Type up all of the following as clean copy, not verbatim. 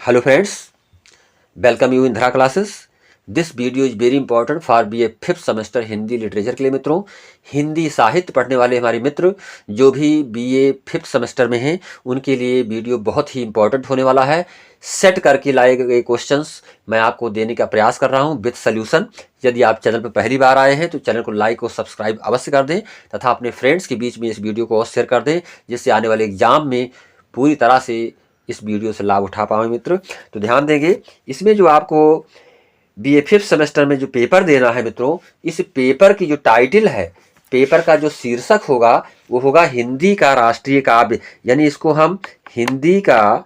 Hello friends, welcome you in Dhara classes. This video is very important for BA 5th semester Hindi literature के लिए मित्रों। हिंदी साहित्य पढ़ने वाले हमारे मित्र जो भी BA 5th सेमेस्टर में हैं उनके लिए वीडियो बहुत ही इंपॉर्टेंट होने वाला है। सेट करके लाए गए क्वेश्चंस मैं आपको देने का प्रयास कर रहा हूं विद सॉल्यूशन। यदि आप चैनल पर पहली बार आए हैं तो चैनल को लाइक और सब्सक्राइब अवश्य कर दें तथा अपने फ्रेंड्स के बीच में इस वीडियो को अवश्य शेयर कर दें, जिससे आने वाले एग्जाम में पूरी तरह से इस वीडियो से लाभ उठा पाओ मित्र। तो ध्यान देंगे, इसमें जो आपको BA 5th सेमेस्टर में जो पेपर देना है मित्रों, इस पेपर की जो टाइटल है, पेपर का जो शीर्षक होगा वो होगा हिंदी का राष्ट्रीय काव्य। यानी इसको हम हिंदी का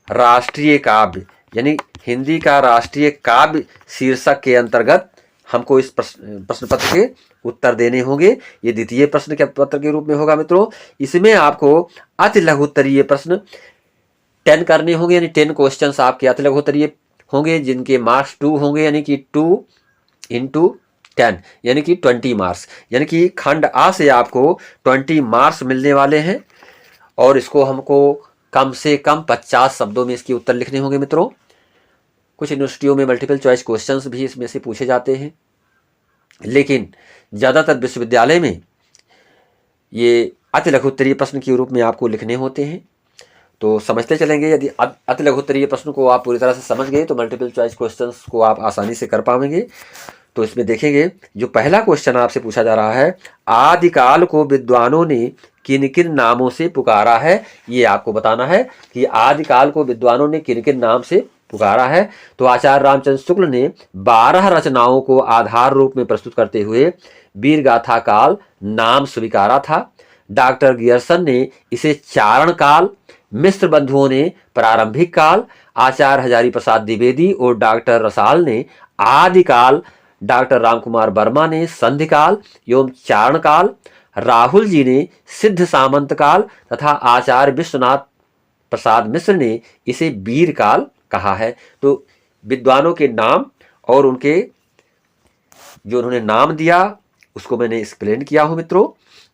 राष्ट्रीय काव्य यानी हिंदी का राष्ट्रीय काव्य शीर्षक के अंतर्गत हमको इस प्रश्न पत्र के उत्तर देने होंगे। ये द्वितीय प्रश्न के पत्र के रूप में होगा मित्रों। इसमें आपको अति लघु उत्तरीय प्रश्न 10 करने होंगे, यानी 10 क्वेश्चंस आपके अति लघु उत्तरीय होंगे जिनके मार्क्स 2 होंगे, यानी कि 2 × 10 यानी कि 20 मार्क्स। यानी कि खंड आ से आपको 20 मार्क्स मिलने वाले हैं और इसको हमको कम से कम 50 शब्दों में इसके उत्तर लिखने होंगे मित्रों। कुछ यूनिवर्सिटियों में मल्टीपल चॉइस क्वेश्चंस भी इसमें से पूछे जाते हैं, लेकिन ज़्यादातर विश्वविद्यालय में ये अति लघु उत्तरीय प्रश्न के रूप में आपको लिखने होते हैं। तो समझते चलेंगे, यदि अति लघु उत्तरीय प्रश्न को आप पूरी तरह से समझ गए तो मल्टीपल चॉइस क्वेश्चंस को आप आसानी से कर पाएंगे। तो इसमें देखेंगे, जो पहला क्वेश्चन आपसे पूछा जा रहा है, आदिकाल को विद्वानों ने किन किन नामों से पुकारा है, ये आपको बताना है कि आदिकाल को विद्वानों ने किन किन नाम से पुकारा है। तो आचार्य रामचंद्र शुक्ल ने 12 रचनाओं को आधार रूप में प्रस्तुत करते हुए वीर गाथा काल नाम स्वीकारा था। डॉक्टर गियर्सन ने इसे चारण काल, मिश्र बंधुओं ने प्रारंभिक काल, आचार्य हजारी प्रसाद द्विवेदी और डॉक्टर रसाल ने आदिकाल, डॉक्टर रामकुमार वर्मा ने संधिकाल एवं चारण काल, राहुल जी ने सिद्ध सामंत काल तथा आचार्य विश्वनाथ प्रसाद मिश्र ने इसे वीर काल कहा है। तो विद्वानों के नाम और उनके जो उन्होंने नाम दिया उसको मैंने एक्सप्लेन किया हूं मित्रों।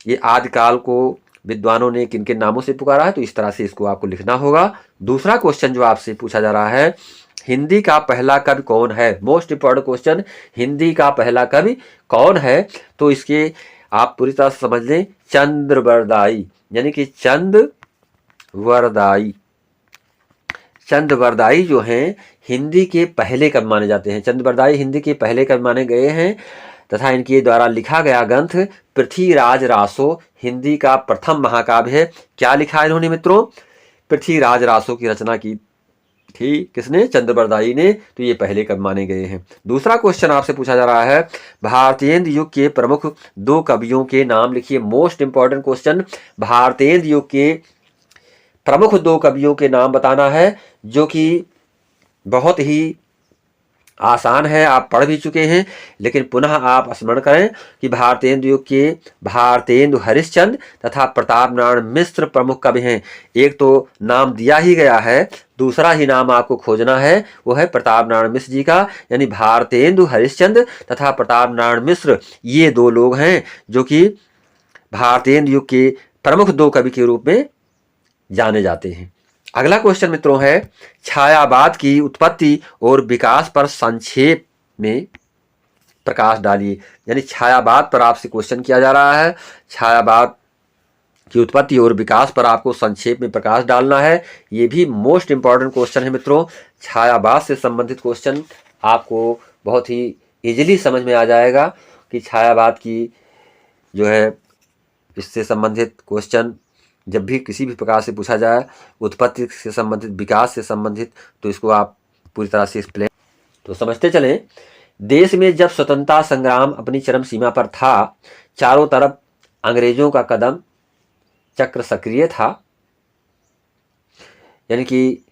ये आदिकाल को विद्वानों ने किन किन नामों से पुकारा है, तो इस तरह से इसको आपको लिखना होगा। दूसरा क्वेश्चन जो आपसे पूछा जा रहा है, हिंदी का पहला कवि कौन है। मोस्ट इंपॉर्टेंट क्वेश्चन, हिंदी का पहला कवि कौन है। तो इसके आप पूरी तरह से समझ लें, चंद्रवरदाई, यानी कि चंद्रवरदाई जो हैं हिंदी के पहले कवि माने जाते हैं। चंद्रवरदाई हिंदी के पहले कवि माने गए हैं तथा इनके द्वारा लिखा गया ग्रंथ पृथ्वीराज रासो हिंदी का प्रथम महाकाव्य है। क्या लिखा है इन्होंने मित्रों? पृथ्वीराज रासो की रचना की थी किसने? चंद्रवरदाई ने। तो ये पहले कवि माने गए हैं। दूसरा क्वेश्चन आपसे पूछा जा रहा है, भारतेंद्र युग के प्रमुख 2 कवियों के नाम लिखिए। मोस्ट इंपॉर्टेंट क्वेश्चन, भारतेंद्र युग के प्रमुख 2 कवियों के नाम बताना है, जो कि बहुत ही आसान है, आप पढ़ भी चुके हैं, लेकिन पुनः आप स्मरण करें कि भारतेंदु युग के भारतेंदु हरिश्चंद्र तथा प्रताप नारायण मिश्र प्रमुख कवि हैं। एक तो नाम दिया ही गया है, दूसरा ही नाम आपको खोजना है, वो है प्रताप नारायण मिश्र जी का। यानी भारतेंदु हरिश्चंद्र तथा प्रताप नारायण मिश्र ये 2 लोग हैं जो कि भारतेंदु युग के प्रमुख 2 कवि के रूप में जाने जाते हैं। अगला क्वेश्चन मित्रों है, छायावाद की उत्पत्ति और विकास पर संक्षेप में प्रकाश डालिए। यानी छायावाद पर आपसे क्वेश्चन किया जा रहा है, छायावाद की उत्पत्ति और विकास पर आपको संक्षेप में प्रकाश डालना है। ये भी मोस्ट इंपॉर्टेंट क्वेश्चन है मित्रों। छायावाद से संबंधित क्वेश्चन आपको बहुत ही इजीली समझ में आ जाएगा कि छायावाद की जो है इससे संबंधित क्वेश्चन जब भी किसी भी प्रकार से पूछा जाए, उत्पत्ति से संबंधित, विकास से संबंधित, तो इसको आप पूरी तरह से एक्सप्लेन। तो समझते चलें, देश में जब स्वतंत्रता संग्राम अपनी चरम सीमा पर था, चारों तरफ अंग्रेजों का कदम चक्र सक्रिय था। यानी कि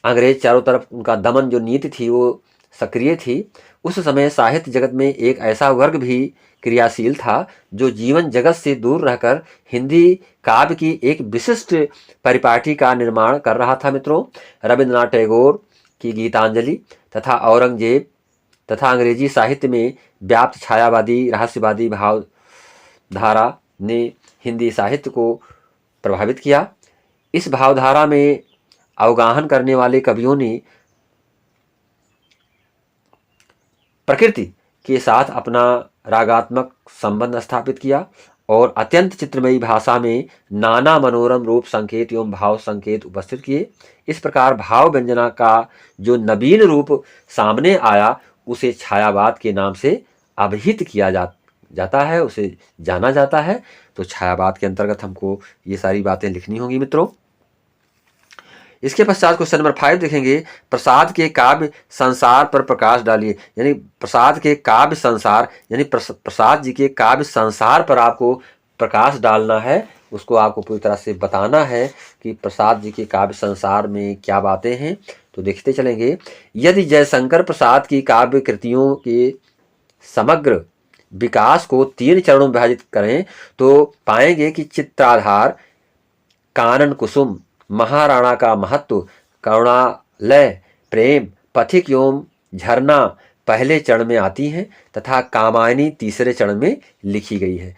अंग्रेज चारों तरफ उनका दमन जो नीति थी वो सक्रिय थी। उस समय साहित्य जगत में एक ऐसा वर्ग भी क्रियाशील था जो जीवन जगत से दूर रहकर हिंदी काव्य की एक विशिष्ट परिपाटी का निर्माण कर रहा था मित्रों। रविंद्रनाथ टैगोर की गीतांजलि तथा औरंगजेब तथा अंग्रेजी साहित्य में व्याप्त छायावादी रहस्यवादी भावधारा ने हिंदी साहित्य को प्रभावित किया। इस भावधारा में अवगाहन करने वाले कवियों ने प्रकृति के साथ अपना रागात्मक संबंध स्थापित किया और अत्यंत चित्रमयी भाषा में नाना मनोरम रूप संकेत एवं भाव संकेत उपस्थित किए। इस प्रकार भाव व्यंजना का जो नवीन रूप सामने आया उसे छायावाद के नाम से अभिहित किया जाता है, उसे जाना जाता है। तो छायावाद के अंतर्गत हमको ये सारी बातें लिखनी होंगी मित्रों। इसके पश्चात क्वेश्चन नंबर 5 देखेंगे, प्रसाद के काव्य संसार पर प्रकाश डालिए। यानी प्रसाद के काव्य संसार, यानी प्रसाद जी के काव्य संसार पर आपको प्रकाश डालना है, उसको आपको पूरी तरह से बताना है कि प्रसाद जी के काव्य संसार में क्या बातें हैं। तो देखते चलेंगे। यदि जयशंकर प्रसाद की काव्य कृतियों के समग्र विकास को 3 चरणों में विभाजित करें तो पाएंगे कि चित्राधार, कानन कुसुम, महाराणा का महत्व, करुणालय, प्रेम, पथिक एवं झरना पहले चरण में आती हैं तथा कामायनी तीसरे चरण में लिखी गई है।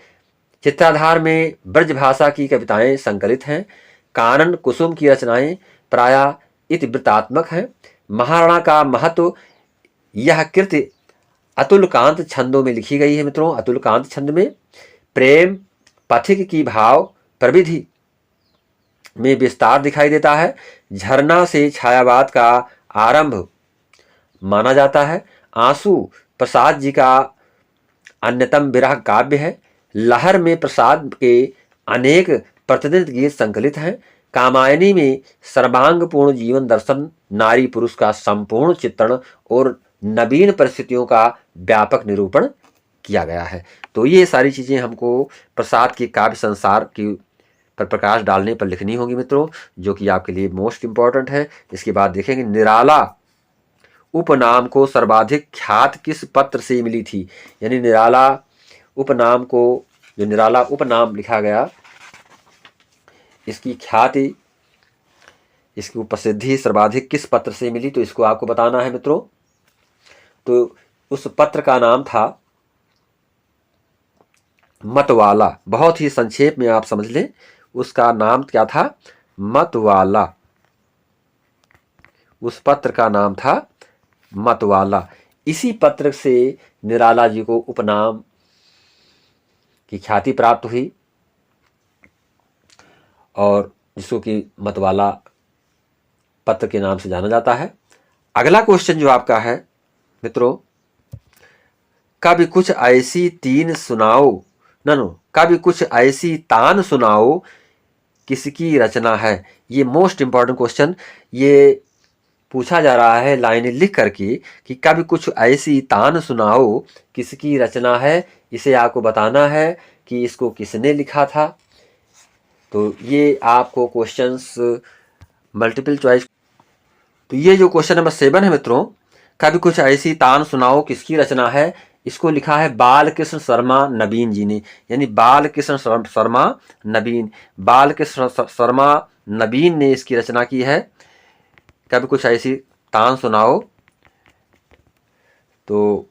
चित्राधार में ब्रजभाषा की कविताएं संकलित हैं। कानन कुसुम की रचनाएं प्रायः इतिवृत्तात्मक हैं। महाराणा का महत्व, यह कृति अतुलकांत छंदों में लिखी गई है मित्रों, अतुलकांत छंद में। प्रेम पथिक की भाव प्रविधि में विस्तार दिखाई देता है। झरना से छायावाद का आरंभ माना जाता है। आंसू प्रसाद जी का अन्यतम विरह काव्य है। लहर में प्रसाद के अनेक प्रतिनिधि गीत संकलित हैं। कामायनी में सर्वांगपूर्ण जीवन दर्शन, नारी पुरुष का संपूर्ण चित्रण और नवीन परिस्थितियों का व्यापक निरूपण किया गया है। तो ये सारी चीज़ें हमको प्रसाद के काव्य संसार की पर प्रकाश डालने पर लिखनी होगी मित्रों, जो कि आपके लिए मोस्ट इंपॉर्टेंट है। इसके बाद देखेंगे, निराला उपनाम को सर्वाधिक ख्यात किस पत्र से मिली थी। यानी निराला उपनाम को, जो निराला उपनाम लिखा गया, इसकी ख्याति, इसकी प्रसिद्धि सर्वाधिक किस पत्र से मिली, तो इसको आपको बताना है मित्रों। तो उस पत्र का नाम था मतवाला। बहुत ही संक्षेप में आप समझ लें, उसका नाम क्या था, मतवाला। उस पत्र का नाम था मतवाला। इसी पत्र से निराला जी को उपनाम की ख्याति प्राप्त हुई और जिसको कि मतवाला पत्र के नाम से जाना जाता है। अगला क्वेश्चन जो आपका है मित्रों, कभी कुछ ऐसी तीन सुनाओ, कभी कुछ ऐसी तान सुनाओ किसकी रचना है। ये मोस्ट इंपॉर्टेंट क्वेश्चन, ये पूछा जा रहा है लाइनें लिख करके कि कभी कुछ ऐसी तान सुनाओ किसकी रचना है। इसे आपको बताना है कि इसको किसने लिखा था। तो ये आपको क्वेश्चंस मल्टीपल चॉइस। तो ये जो क्वेश्चन नंबर 7 है मित्रों, कभी कुछ ऐसी तान सुनाओ किसकी रचना है, इसको लिखा है बालकृष्ण शर्मा नवीन जी ने। यानी बालकृष्ण शर्मा नवीन, बालकृष्ण शर्मा नवीन ने इसकी रचना की है, कभी कुछ ऐसी तान सुनाओ। तो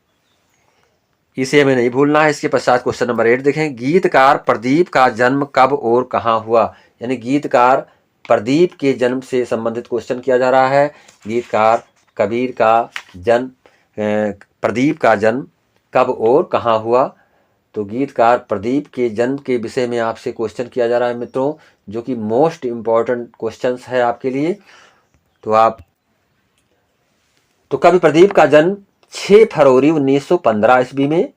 इसे हमें नहीं भूलना है। इसके पश्चात क्वेश्चन नंबर 8 देखें, गीतकार प्रदीप का जन्म कब और कहाँ हुआ। यानी गीतकार प्रदीप के जन्म से संबंधित क्वेश्चन किया जा रहा है। गीतकार कबीर का जन्म, प्रदीप का जन्म कब और कहाँ हुआ। तो गीतकार प्रदीप के जन्म के विषय में आपसे क्वेश्चन किया जा रहा है मित्रों, जो कि मोस्ट इम्पॉर्टेंट क्वेश्चंस है आपके लिए। तो कवि प्रदीप का जन्म 6 फरवरी 1915 ईस्वी में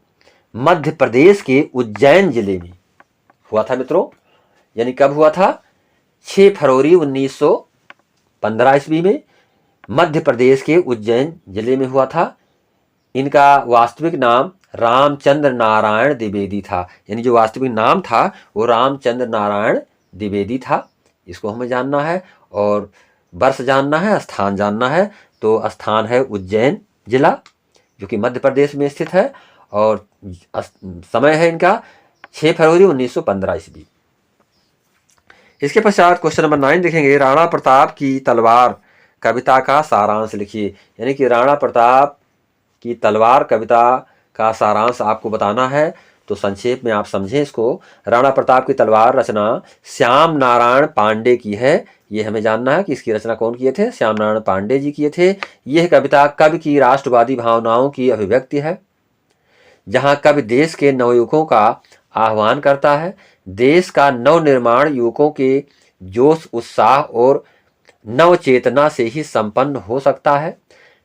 मध्य प्रदेश के उज्जैन जिले में हुआ था मित्रों। यानी कब हुआ था, 6 फरवरी 1915 ईस्वी में मध्य प्रदेश के उज्जैन जिले में हुआ था। इनका वास्तविक नाम रामचंद्र नारायण द्विवेदी था। यानी जो वास्तविक नाम था वो रामचंद्र नारायण द्विवेदी था। इसको हमें जानना है और वर्ष जानना है, स्थान जानना है। तो स्थान है उज्जैन जिला, जो कि मध्य प्रदेश में स्थित है, और समय है इनका 6 फरवरी 1915 ईस्वी। इसके पश्चात क्वेश्चन नंबर 9 देखेंगे, राणा प्रताप की तलवार कविता का सारांश लिखिए। यानी कि राणा प्रताप की तलवार कविता का सारांश आपको बताना है। तो तो संक्षेप में आप समझें इसको। राणा प्रताप की तलवार रचना श्याम नारायण पांडे की है। ये हमें जानना है कि इसकी रचना कौन किए थे, श्याम नारायण पांडे जी किए थे। यह कविता कवि की राष्ट्रवादी भावनाओं की अभिव्यक्ति है, जहां कवि देश के नवयुवकों का आह्वान करता है। देश का नवनिर्माण युवकों के जोश, उत्साह और नव चेतना से ही संपन्न हो सकता है।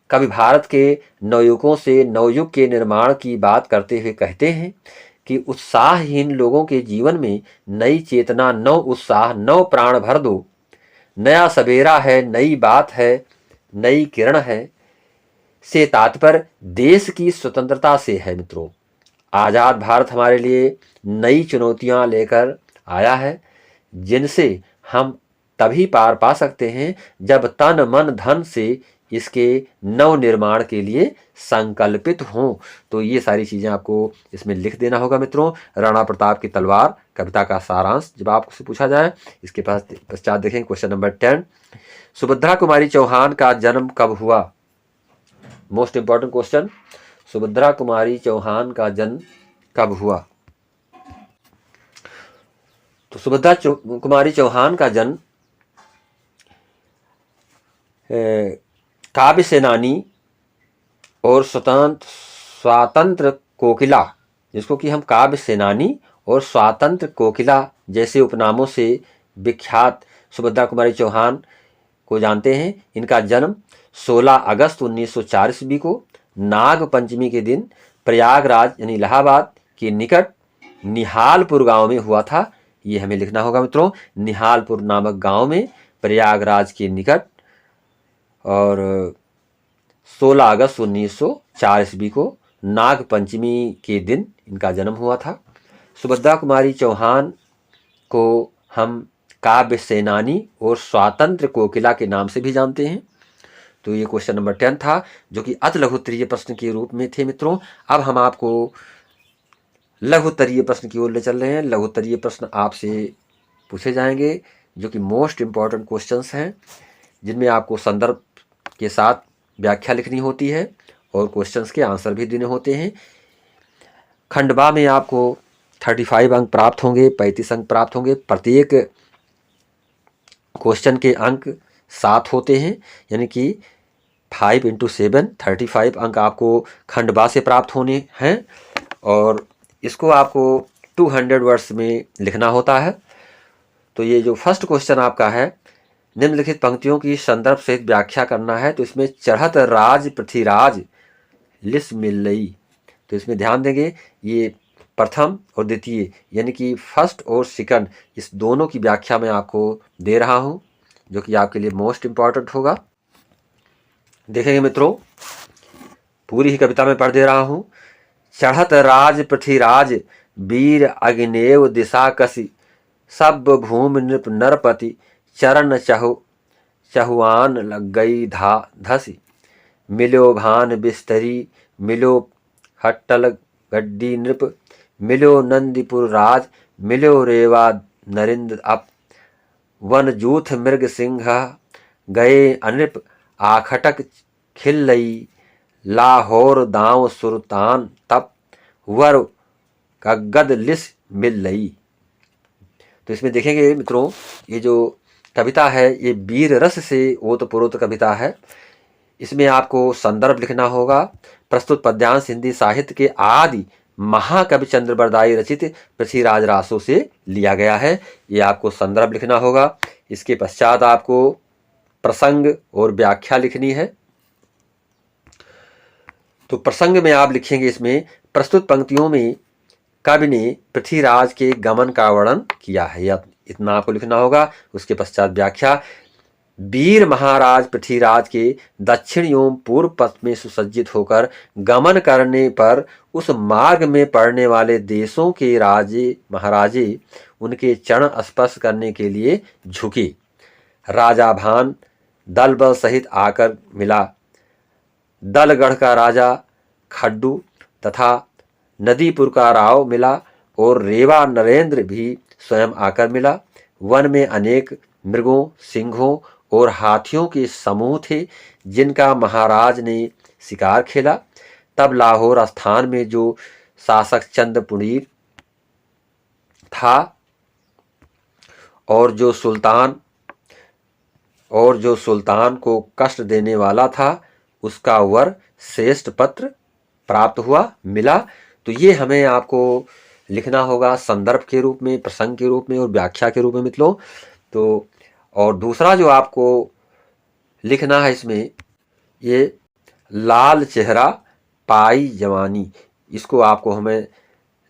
कवि भारत के नवयुवकों से नवयुग के निर्माण की बात करते हुए कहते हैं कि उत्साहहीन लोगों के जीवन में नई चेतना, नव उत्साह, नव प्राण भर दो। नया सवेरा है, नई बात है, नई किरण है। से तात्पर्य देश की स्वतंत्रता से है मित्रों। आज़ाद भारत हमारे लिए नई चुनौतियां लेकर आया है, जिनसे हम तभी पार पा सकते हैं जब तन मन धन से इसके नव निर्माण के लिए संकल्पित हों। तो ये सारी चीज़ें आपको इसमें लिख देना होगा मित्रों। राणा प्रताप की तलवार कविता का सारांश जब आपसे पूछा जाए। इसके पश्चात देखें क्वेश्चन नंबर 10, सुभद्रा कुमारी चौहान का जन्म कब हुआ? Most important question, Subhadra Kumari Chauhan का जन्म कब हुआ? तो सुभद्रा कुमारी चौहान का जन्म काव्य सेनानी और स्वातंत्र कोकिला, जिसको कि हम काव्य सेनानी और स्वातंत्र कोकिला जैसे उपनामों से विख्यात सुभद्रा कुमारी चौहान को जानते हैं। इनका जन्म 16 अगस्त 1904 ईस्वी को नाग पंचमी के दिन प्रयागराज यानी इलाहाबाद के निकट निहालपुर गांव में हुआ था। ये हमें लिखना होगा मित्रों, निहालपुर नामक गांव में प्रयागराज के निकट, और 16 अगस्त 1904 ईस्वी को नाग पंचमी के दिन इनका जन्म हुआ था। सुभद्रा कुमारी चौहान को हम काव्य सेनानी और स्वतंत्र कोकिला के नाम से भी जानते हैं। तो ये क्वेश्चन नंबर 10 था, जो कि अति लघुत्तरीय प्रश्न के रूप में थे मित्रों। अब हम आपको लघुत्तरीय प्रश्न की ओर ले चल रहे हैं। लघुत्तरीय प्रश्न आपसे पूछे जाएंगे, जो कि मोस्ट इम्पॉर्टेंट क्वेश्चंस हैं, जिनमें आपको संदर्भ के साथ व्याख्या लिखनी होती है और क्वेश्चंस के आंसर भी देने होते हैं। खंडवा में आपको 35 अंक प्राप्त होंगे, 35 अंक प्राप्त होंगे। प्रत्येक क्वेश्चन के अंक 7 होते हैं, यानी कि 5 × 7 35 अंक आपको खंडवा से प्राप्त होने हैं, और इसको आपको 200 वर्ड्स में लिखना होता है। तो ये जो फर्स्ट क्वेश्चन आपका है, निम्नलिखित पंक्तियों की संदर्भ सहित व्याख्या करना है। तो इसमें चढ़त राज पृथ्वीराज लिस मिलई, तो इसमें ध्यान देंगे, ये प्रथम और द्वितीय यानी कि फर्स्ट और सेकंड, इस दोनों की व्याख्या मैं आपको दे रहा हूं, जो कि आपके लिए मोस्ट इम्पॉर्टेंट होगा। देखेंगे मित्रों, पूरी ही कविता में पढ़ दे रहा हूं। चढ़त राज पृथ्वीराज वीर अग्नेव दिशा कसी, सब भूमि नृप नरपति चरण चहुआन लग गई धसी। मिलो भान बिस्तरी मिलो हट्टल गड्डी नृप, मिलो नंदीपुर राज मिलो रेवा नरिंद अप। वन जूथ मृग सिंह गए अनृप, आखटक खिल्लई लाहौर दाव सुल्तान तप, वर कगद लिस मिलई। तो इसमें देखेंगे मित्रों, ये जो कविता है ये वीर रस से ओतप्रोत कविता है। इसमें आपको संदर्भ लिखना होगा। प्रस्तुत पद्यांश हिंदी साहित्य के आदि महाकवि चंद्र बरदाई रचित पृथ्वीराज रासों से लिया गया है। ये आपको संदर्भ लिखना होगा। इसके पश्चात आपको प्रसंग और व्याख्या लिखनी है। तो प्रसंग में आप लिखेंगे, इसमें प्रस्तुत पंक्तियों में कवि ने पृथ्वीराज के गमन का वर्णन किया है, या इतना आपको लिखना होगा। उसके पश्चात व्याख्या, वीर महाराज पृथ्वीराज के दक्षिण एवं पूर्व पथ में सुसज्जित होकर गमन करने पर उस मार्ग में पड़ने वाले देशों के राजे महाराजे उनके चरण स्पर्श करने के लिए झुके। राजा भान दल बल सहित आकर मिला। दलगढ़ का राजा खड्डू तथा नदीपुर का राव मिला, और रेवा नरेंद्र भी स्वयं आकर मिला। वन में अनेक मृगों, सिंहों और हाथियों के समूह थे, जिनका महाराज ने शिकार खेला। तब लाहौर स्थान में जो शासक चंद पुनीर था और जो सुल्तान को कष्ट देने वाला था उसका वर श्रेष्ठ पत्र प्राप्त हुआ मिला। तो ये हमें आपको लिखना होगा संदर्भ के रूप में, प्रसंग के रूप में और व्याख्या के रूप में मित्रों। तो और दूसरा जो आपको लिखना है इसमें, ये लाल चेहरा पाई जवानी, इसको आपको हमें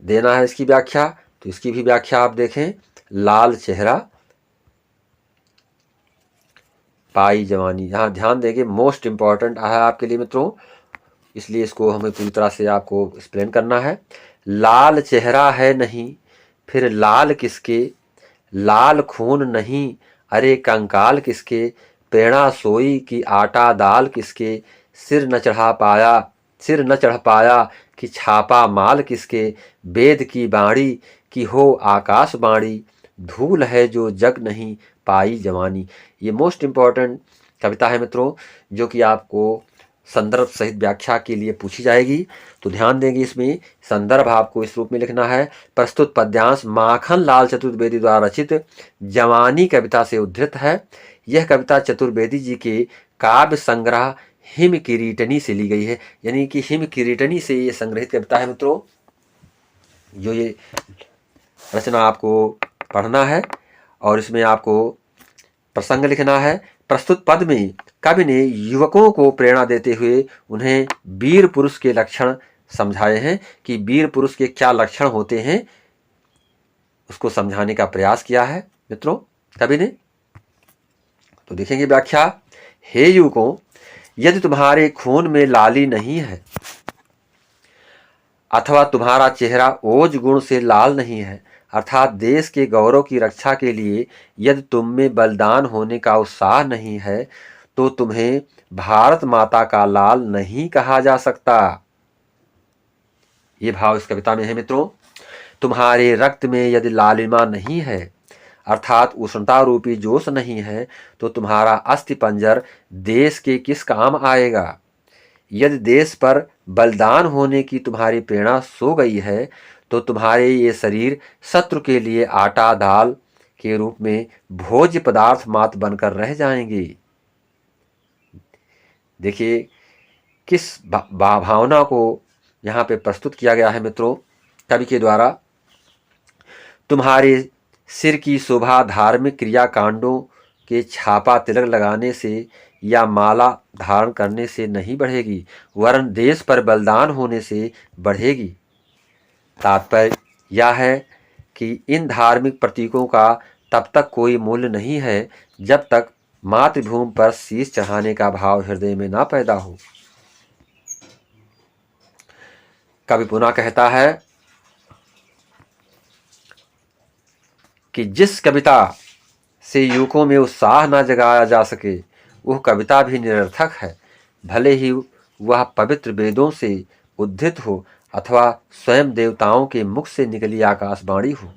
देना है इसकी व्याख्या। तो इसकी भी व्याख्या आप देखें, लाल चेहरा पाई जवानी, यहाँ ध्यान देंगे मोस्ट इंपॉर्टेंट है आपके लिए मित्रों, इसलिए इसको हमें पूरी तरह से आपको एक्सप्लेन करना है। लाल चेहरा है नहीं फिर लाल किसके, लाल खून नहीं अरे कंकाल किसके, प्रेरणा सोई कि आटा दाल किसके, सिर न चढ़ पाया कि छापा माल किसके, वेद की बाणी कि हो आकाश बाणी, धूल है जो जग नहीं पाई जवानी। ये मोस्ट इम्पॉर्टेंट कविता है मित्रों, जो कि आपको संदर्भ सहित व्याख्या के लिए पूछी जाएगी। तो ध्यान देंगे, इसमें संदर्भ आपको इस रूप में लिखना है, प्रस्तुत पद्यांश माखन लाल चतुर्वेदी द्वारा रचित जवानी कविता से उद्धृत है। यह कविता चतुर्वेदी जी के काव्य संग्रह हिम किरीटनी से ली गई है, यानी कि हिम किरीटनी से ये संग्रहित कविता है मित्रों। जो ये रचना आपको पढ़ना है और इसमें आपको प्रसंग लिखना है। प्रस्तुत पद में कवि ने युवकों को प्रेरणा देते हुए उन्हें वीर पुरुष के लक्षण समझाए हैं कि वीर पुरुष के क्या लक्षण होते हैं, उसको समझाने का प्रयास किया है मित्रों कवि ने। तो देखेंगे व्याख्या, हे युवकों, यदि तुम्हारे खून में लाली नहीं है अथवा तुम्हारा चेहरा ओज गुण से लाल नहीं है, अर्थात देश के गौरव की रक्षा के लिए यदि तुम में बलिदान होने का उत्साह नहीं है, तो तुम्हें भारत माता का लाल नहीं कहा जा सकता। ये भाव इस कविता में है मित्रों। तुम्हारे रक्त में यदि लालिमा नहीं है अर्थात उष्णता रूपी जोश नहीं है, तो तुम्हारा अस्थि पंजर देश के किस काम आएगा। यदि देश पर बलिदान होने की तुम्हारी प्रेरणा सो गई है, तो तुम्हारे ये शरीर शत्रु के लिए आटा दाल के रूप में भोज्य पदार्थ मात्र बनकर रह जाएंगे। देखिए किस भावना को यहाँ पे प्रस्तुत किया गया है मित्रों कवि के द्वारा। तुम्हारे सिर की शोभा धार्मिक क्रियाकांडों के छापा तिलक लगाने से या माला धारण करने से नहीं बढ़ेगी, वरन देश पर बलिदान होने से बढ़ेगी। तात्पर्य यह है कि इन धार्मिक प्रतीकों का तब तक कोई मूल्य नहीं है जब तक मातृभूमि पर शीश चढ़ाने का भाव हृदय में ना पैदा हो। कवि पुनः कहता है कि जिस कविता से युवकों में उत्साह न जगाया जा सके वह कविता भी निरर्थक है, भले ही वह पवित्र वेदों से उद्धृत हो अथवा स्वयं देवताओं के मुख से निकली आकाशवाणी हो।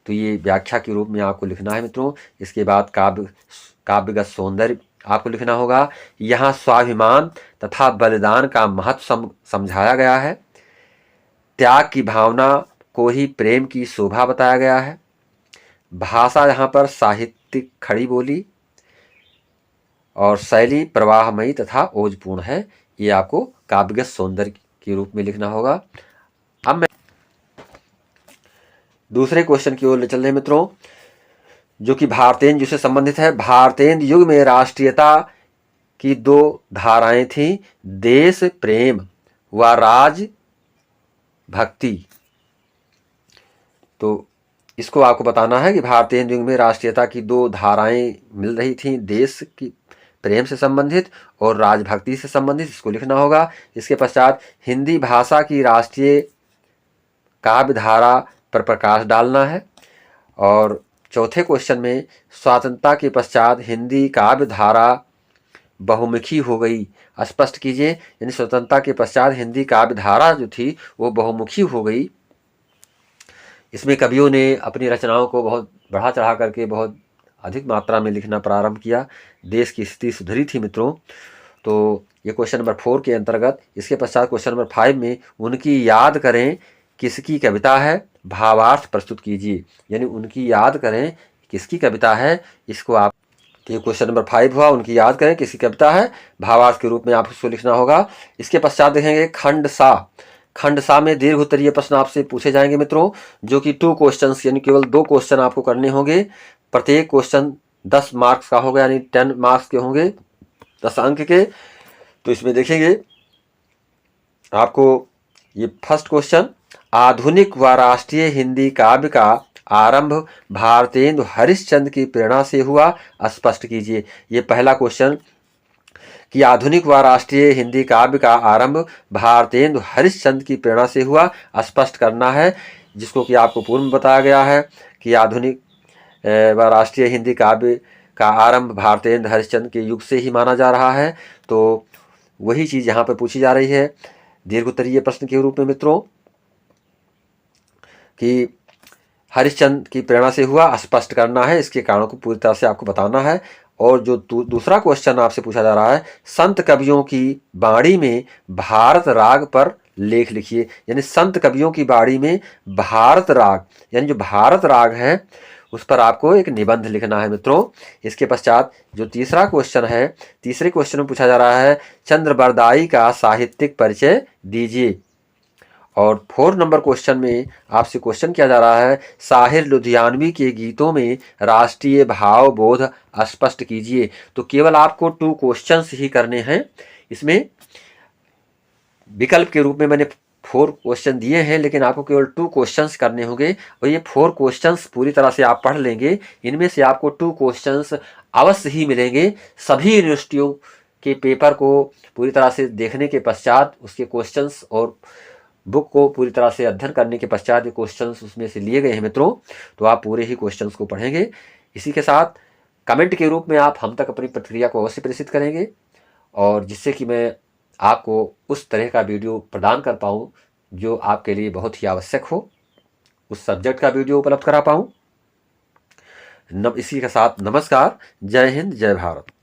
तो ये व्याख्या के रूप में आपको लिखना है मित्रों। इसके बाद काव्यगत सौंदर्य आपको लिखना होगा। यहाँ स्वाभिमान तथा बलिदान का महत्व समझाया गया है। त्याग की भावना को ही प्रेम की शोभा बताया गया है। भाषा यहाँ पर साहित्यिक खड़ी बोली और शैली प्रवाहमयी तथा ओजपूर्ण है। ये आपको काव्यगत सौंदर्य के रूप में लिखना होगा। अब मैं दूसरे क्वेश्चन की ओर चल रहे मित्रों, जो कि भारतेंदु से संबंधित है। भारतेंदु युग में राष्ट्रीयता की दो धाराएं थीं, देश प्रेम व राज भक्ति। तो इसको आपको बताना है कि भारतेंदु युग में राष्ट्रीयता की दो धाराएं मिल रही थीं, देश की प्रेम से संबंधित और राजभक्ति से संबंधित, इसको लिखना होगा। इसके पश्चात हिंदी भाषा की राष्ट्रीय काव्य धारा पर प्रकाश डालना है। और चौथे क्वेश्चन में स्वतंत्रता के पश्चात हिंदी काव्य धारा बहुमुखी हो गई, स्पष्ट कीजिए। यानी स्वतंत्रता के पश्चात हिंदी काव्य धारा जो थी वो बहुमुखी हो गई। इसमें कवियों ने अपनी रचनाओं को बहुत बढ़ा चढ़ा करके बहुत अधिक मात्रा में लिखना प्रारंभ किया। देश की स्थिति सुधरी थी मित्रों। तो ये क्वेश्चन नंबर 4 के अंतर्गत। इसके पश्चात क्वेश्चन नंबर 5 में उनकी याद करें किसकी कविता है भावार्थ प्रस्तुत कीजिए। यानी उनकी याद करें, किसकी कविता है, इसको आप, ये क्वेश्चन नंबर 5 हुआ, उनकी याद करें किसकी कविता है, भावार्थ के रूप में आप इसको लिखना होगा। इसके पश्चात देखेंगे खंड सा। खंड सा में दीर्घ उत्तरीय प्रश्न आपसे पूछे जाएंगे मित्रों, जो कि 2 क्वेश्चन, यानी केवल 2 क्वेश्चन आपको करने होंगे। प्रत्येक क्वेश्चन 10 मार्क्स का होगा, यानी 10 मार्क्स के होंगे, 10 अंक के। तो इसमें देखेंगे आपको ये फर्स्ट क्वेश्चन, आधुनिक व राष्ट्रीय हिंदी काव्य का आरंभ भारतेंदु हरिश्चंद्र की प्रेरणा से हुआ, स्पष्ट कीजिए। ये पहला क्वेश्चन कि आधुनिक व राष्ट्रीय हिंदी काव्य का आरंभ भारतेंदु हरिश्चंद्र की प्रेरणा से हुआ, स्पष्ट करना है, जिसको कि आपको पूर्व में बताया गया है कि आधुनिक व राष्ट्रीय हिंदी काव्य का आरंभ भारतेंदु हरिश्चंद्र के युग से ही माना जा रहा है। तो वही चीज़ यहाँ पर पूछी जा रही है दीर्घ उत्तरीय प्रश्न के रूप में मित्रों, कि हरिश्चंद्र की प्रेरणा से हुआ, स्पष्ट करना है, इसके कारणों को पूरी तरह से आपको बताना है। और जो दूसरा क्वेश्चन आपसे पूछा जा रहा है, संत कवियों की बाणी में भारत राग पर लेख लिखिए। यानी संत कवियों की बाणी में भारत राग, यानी जो भारत राग है उस पर आपको एक निबंध लिखना है मित्रों। इसके पश्चात जो तीसरा क्वेश्चन है, तीसरे क्वेश्चन में पूछा जा रहा है, चंद्रबरदाई का साहित्यिक परिचय दीजिए। और 4 नंबर क्वेश्चन में आपसे क्वेश्चन किया जा रहा है, साहिर लुधियानवी के गीतों में राष्ट्रीय भाव बोध स्पष्ट कीजिए। तो केवल आपको 2 क्वेश्चंस ही करने हैं। इसमें विकल्प के रूप में मैंने 4 क्वेश्चन दिए हैं, लेकिन आपको केवल 2 क्वेश्चंस करने होंगे। और ये 4 क्वेश्चंस पूरी तरह से आप पढ़ लेंगे, इनमें से आपको 2 क्वेश्चंस अवश्य ही मिलेंगे। सभी यूनिवर्सिटियों के पेपर को पूरी तरह से देखने के पश्चात, उसके क्वेश्चंस और बुक को पूरी तरह से अध्ययन करने के पश्चात ये क्वेश्चंस उसमें से लिए गए हैं मित्रों, तो आप पूरे ही क्वेश्चंस को पढ़ेंगे। इसी के साथ कमेंट के रूप में आप हम तक अपनी प्रतिक्रिया को अवश्य प्रेषित करेंगे, और जिससे कि मैं आपको उस तरह का वीडियो प्रदान कर पाऊँ जो आपके लिए बहुत ही आवश्यक हो, उस सब्जेक्ट का वीडियो उपलब्ध करा पाऊँ। इसी के साथ नमस्कार, जय हिंद, जय भारत।